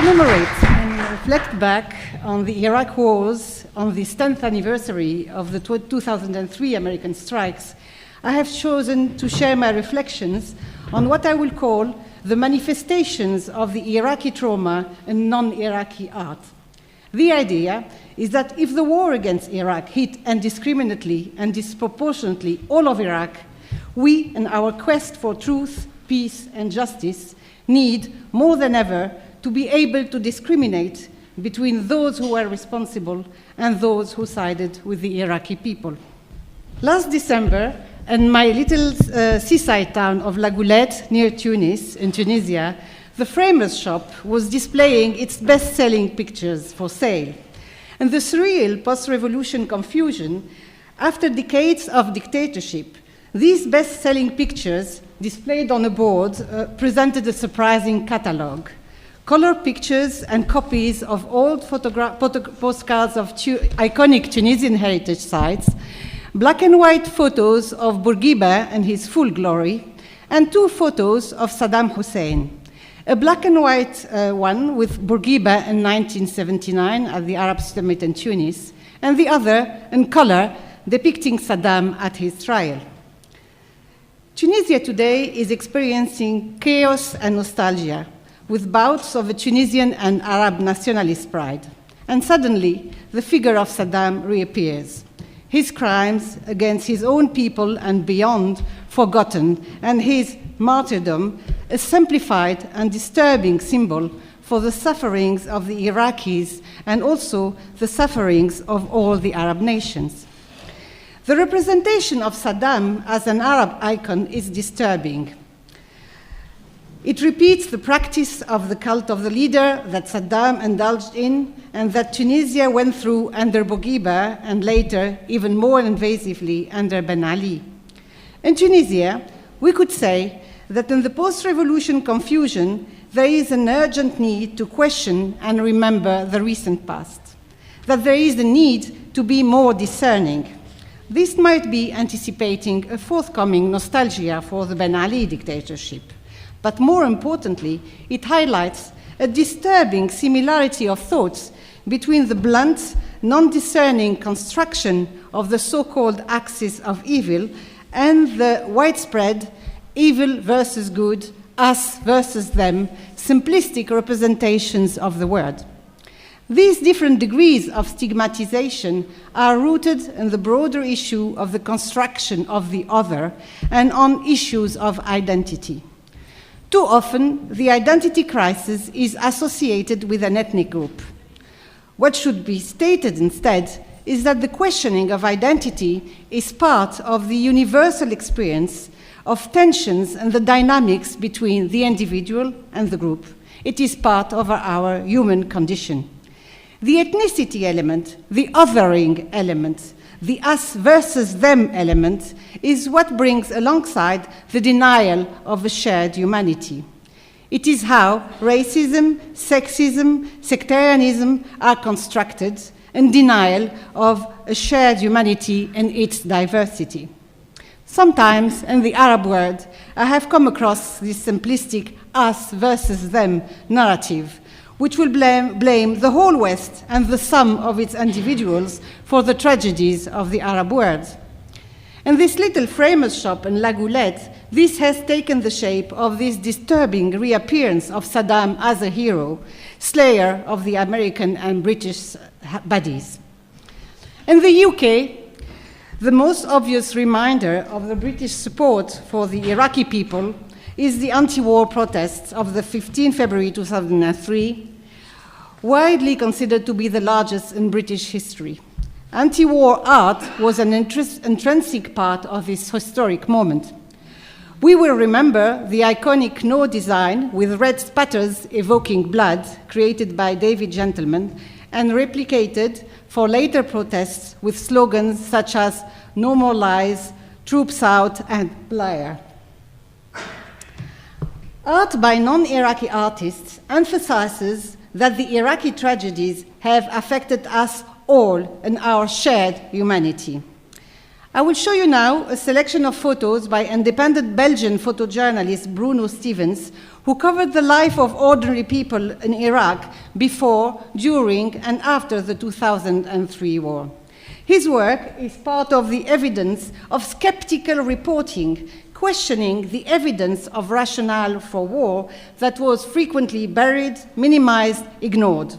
commemorate and reflect back on the Iraq wars on the 10th anniversary of the 2003 American strikes, I have chosen to share my reflections on what I will call the manifestations of the Iraqi trauma in non-Iraqi art. The idea is that if the war against Iraq hit indiscriminately and disproportionately all of Iraq, we, in our quest for truth, peace, and justice, need more than ever to be able to discriminate between those who were responsible and those who sided with the Iraqi people. Last December, in my little seaside town of La Goulette near Tunis, in Tunisia, the Framers Shop was displaying its best-selling pictures for sale. In the surreal post-revolution confusion, after decades of dictatorship, these best-selling pictures displayed on a board presented a surprising catalogue. Color pictures and copies of old postcards of iconic Tunisian heritage sites, black and white photos of Bourguiba in his full glory, and 2 photos of Saddam Hussein. A black and white one with Bourguiba in 1979 at the Arab Summit in Tunis, and the other in color depicting Saddam at his trial. Tunisia today is experiencing chaos and nostalgia, with bouts of a Tunisian and Arab nationalist pride. And suddenly, the figure of Saddam reappears. His crimes against his own people and beyond forgotten, and his martyrdom a simplified and disturbing symbol for the sufferings of the Iraqis and also the sufferings of all the Arab nations. The representation of Saddam as an Arab icon is disturbing. It repeats the practice of the cult of the leader that Saddam indulged in and that Tunisia went through under Bourguiba and later, even more invasively, under Ben Ali. In Tunisia, we could say that in the post-revolution confusion, there is an urgent need to question and remember the recent past, that there is a need to be more discerning. This might be anticipating a forthcoming nostalgia for the Ben Ali dictatorship. But more importantly, it highlights a disturbing similarity of thoughts between the blunt, non-discerning construction of the so-called axis of evil and the widespread evil versus good, us versus them, simplistic representations of the word. These different degrees of stigmatization are rooted in the broader issue of the construction of the other and on issues of identity. Too often, the identity crisis is associated with an ethnic group. What should be stated instead is that the questioning of identity is part of the universal experience of tensions and the dynamics between the individual and the group. It is part of our human condition. The ethnicity element, the othering element, the us versus them element is what brings alongside the denial of a shared humanity. It is how racism, sexism, sectarianism are constructed in denial of a shared humanity and its diversity. Sometimes in the Arab world, I have come across this simplistic us versus them narrative, which will blame the whole West and the sum of its individuals for the tragedies of the Arab world. In this little framers shop in La Goulette, this has taken the shape of this disturbing reappearance of Saddam as a hero, slayer of the American and British baddies. In the UK, the most obvious reminder of the British support for the Iraqi people is the anti-war protests of the 15 February 2003, widely considered to be the largest in British history. Anti-war art was an intrinsic part of this historic moment. We will remember the iconic No design with red spatters evoking blood, created by David Gentleman, and replicated for later protests with slogans such as "No more lies," "Troops out," and "Liar." Art by non-Iraqi artists emphasizes that the Iraqi tragedies have affected us all in our shared humanity. I will show you now a selection of photos by independent Belgian photojournalist Bruno Stevens, who covered the life of ordinary people in Iraq before, during, and after the 2003 war. His work is part of the evidence of skeptical reporting, questioning the evidence of rationale for war that was frequently buried, minimized, ignored.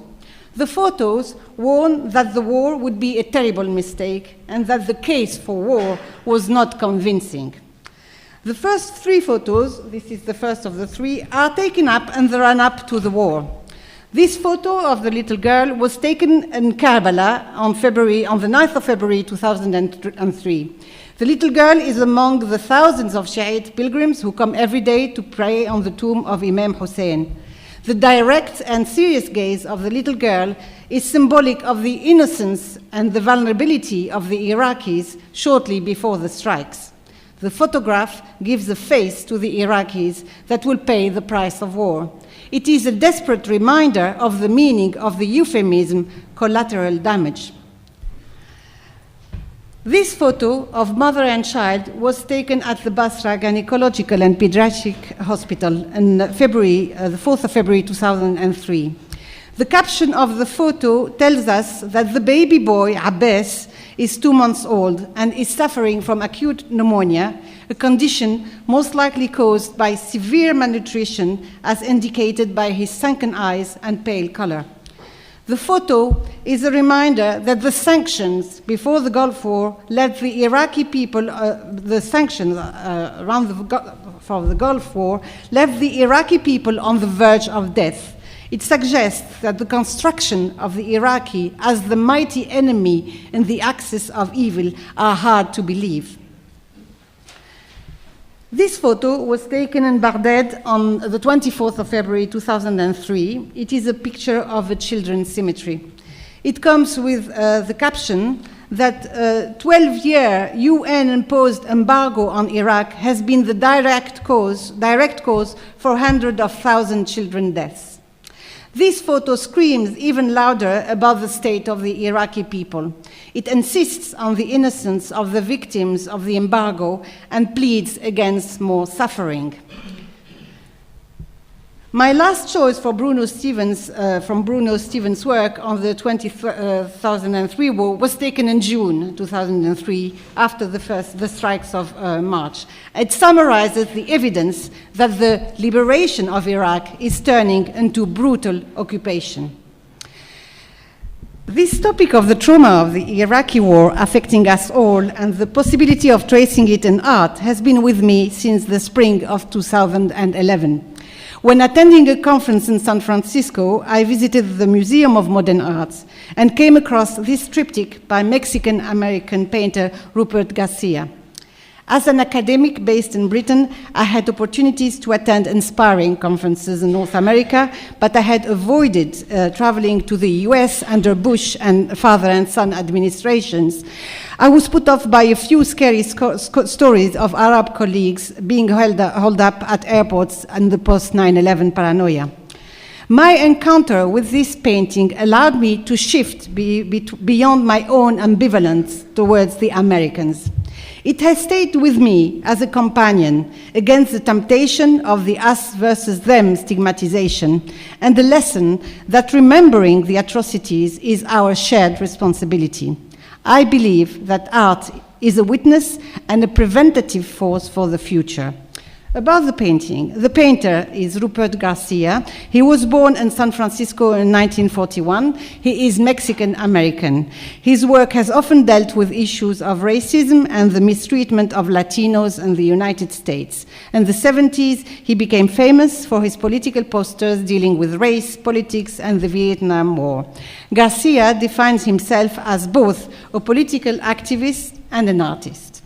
The photos warn that the war would be a terrible mistake and that the case for war was not convincing. The first three photos, this is the first of the three, are taken up in the run-up to the war. This photo of the little girl was taken in Karbala on the 9th of February 2003. The little girl is among the thousands of Shiite pilgrims who come every day to pray on the tomb of Imam Hussein. The direct and serious gaze of the little girl is symbolic of the innocence and the vulnerability of the Iraqis shortly before the strikes. The photograph gives a face to the Iraqis that will pay the price of war. It is a desperate reminder of the meaning of the euphemism collateral damage. This photo of mother and child was taken at the Basra Gynecological and Pediatric Hospital on the 4th of February 2003. The caption of the photo tells us that the baby boy, Abbas, is 2 months old and is suffering from acute pneumonia, a condition most likely caused by severe malnutrition as indicated by his sunken eyes and pale color. The photo is a reminder that the sanctions before the Gulf War led the Iraqi people, for the Gulf War left the Iraqi people on the verge of death. It suggests that the construction of the Iraqi as the mighty enemy in the axis of evil are hard to believe. This photo was taken in Baghdad on the 24th of February 2003. It is a picture of a children's cemetery. It comes with the caption that 12-year UN-imposed embargo on Iraq has been the direct cause for hundreds of thousands children deaths. This photo screams even louder about the state of the Iraqi people. It insists on the innocence of the victims of the embargo and pleads against more suffering. My last choice for Bruno Stevens, from Bruno Stevens' work on the 2003 war was taken in June 2003 after the strikes of March. It summarizes the evidence that the liberation of Iraq is turning into brutal occupation. This topic of the trauma of the Iraqi war affecting us all and the possibility of tracing it in art has been with me since the spring of 2011. When attending a conference in San Francisco, I visited the Museum of Modern Arts and came across this triptych by Mexican-American painter Rupert Garcia. As an academic based in Britain, I had opportunities to attend inspiring conferences in North America, but I had avoided traveling to the US under Bush and father and son administrations. I was put off by a few scary stories of Arab colleagues being held up at airports and the post-9/11 paranoia. My encounter with this painting allowed me to shift beyond my own ambivalence towards the Americans. It has stayed with me as a companion against the temptation of the us versus them stigmatization and the lesson that remembering the atrocities is our shared responsibility. I believe that art is a witness and a preventative force for the future. About the painting, the painter is Rupert Garcia. He was born in San Francisco in 1941. He is Mexican-American. His work has often dealt with issues of racism and the mistreatment of Latinos in the United States. In the 70s, he became famous for his political posters dealing with race, politics, and the Vietnam War. Garcia defines himself as both a political activist and an artist.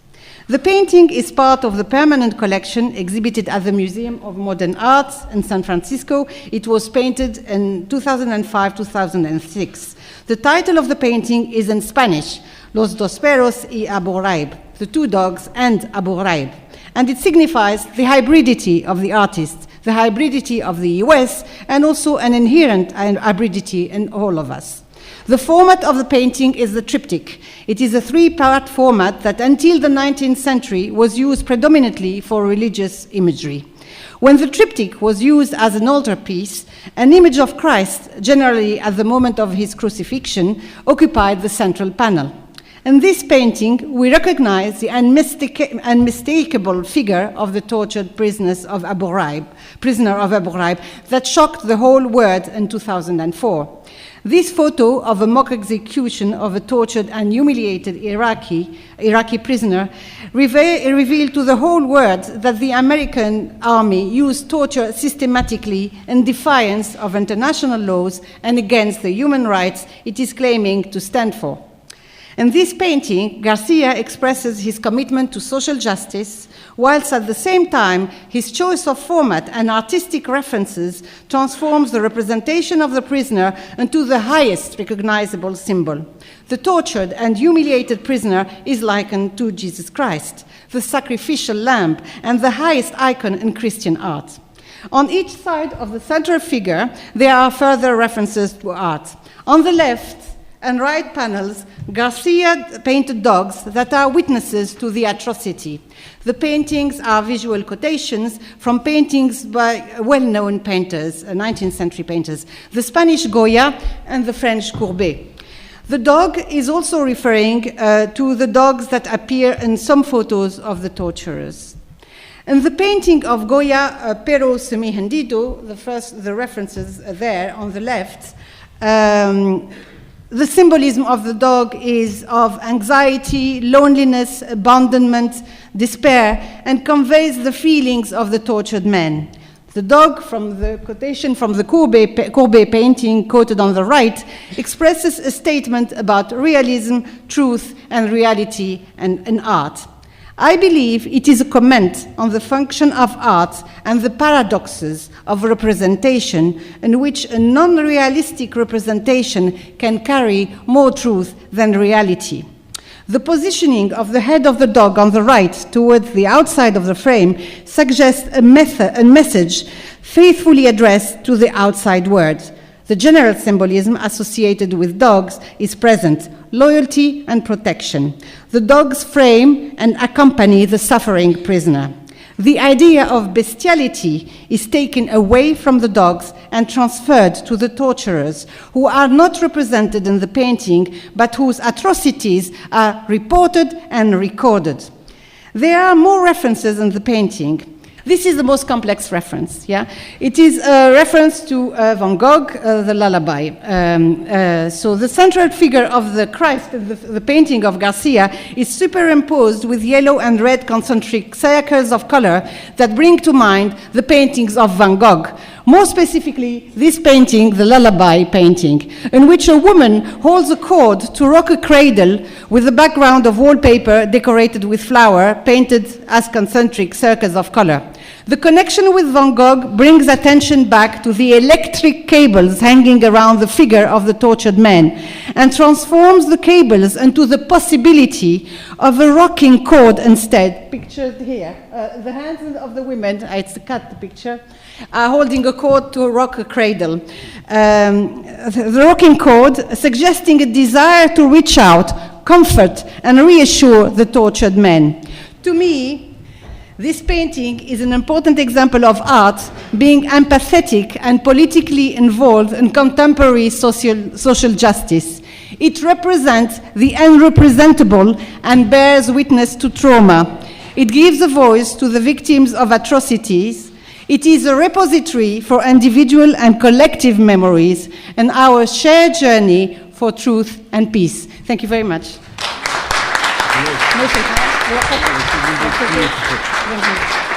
The painting is part of the permanent collection exhibited at the Museum of Modern Arts in San Francisco. It was painted in 2005-2006. The title of the painting is in Spanish, Los dos perros y Abu Ghraib, the two dogs and Abu Ghraib. And it signifies the hybridity of the artist, the hybridity of the US, and also an inherent hybridity in all of us. The format of the painting is the triptych. It is a three-part format that until the 19th century was used predominantly for religious imagery. When the triptych was used as an altarpiece, an image of Christ, generally at the moment of his crucifixion, occupied the central panel. In this painting, we recognize the unmistakable figure of the tortured prisoner of Abu Ghraib that shocked the whole world in 2004. This photo of a mock execution of a tortured and humiliated Iraqi prisoner revealed to the whole world that the American army used torture systematically in defiance of international laws and against the human rights it is claiming to stand for. In this painting, Garcia expresses his commitment to social justice, whilst at the same time, his choice of format and artistic references transforms the representation of the prisoner into the highest recognizable symbol. The tortured and humiliated prisoner is likened to Jesus Christ, the sacrificial lamb, and the highest icon in Christian art. On each side of the central figure, there are further references to art. On the left and right panels, Garcia painted dogs that are witnesses to the atrocity. The paintings are visual quotations from paintings by well-known painters, 19th century painters, the Spanish Goya and the French Courbet. The dog is also referring to the dogs that appear in some photos of the torturers. In the painting of Goya, Pero Semihendido, the references there on the left, the symbolism of the dog is of anxiety, loneliness, abandonment, despair, and conveys the feelings of the tortured man. The dog, from the quotation from the Courbet painting quoted on the right, expresses a statement about realism, truth, and reality in art. I believe it is a comment on the function of art and the paradoxes of representation in which a non-realistic representation can carry more truth than reality. The positioning of the head of the dog on the right towards the outside of the frame suggests a message faithfully addressed to the outside world. The general symbolism associated with dogs is present: loyalty and protection. The dogs frame and accompany the suffering prisoner. The idea of bestiality is taken away from the dogs and transferred to the torturers, who are not represented in the painting, but whose atrocities are reported and recorded. There are more references in the painting. This is the most complex reference, yeah? It is a reference to Van Gogh, the Lullaby. So the central figure of the Christ, the painting of Garcia, is superimposed with yellow and red concentric circles of color that bring to mind the paintings of Van Gogh. More specifically, this painting, the Lullaby painting, in which a woman holds a cord to rock a cradle with a background of wallpaper decorated with flower, painted as concentric circles of color. The connection with Van Gogh brings attention back to the electric cables hanging around the figure of the tortured man and transforms the cables into the possibility of a rocking cord instead. Pictured here. The hands of the women, it's cut the picture, are holding a cord to rock a cradle. The rocking cord suggesting a desire to reach out, comfort, and reassure the tortured man. To me, this painting is an important example of art being empathetic and politically involved in contemporary social justice. It represents the unrepresentable and bears witness to trauma. It gives a voice to the victims of atrocities. It is a repository for individual and collective memories and our shared journey for truth and peace. Thank you very much. Thank you.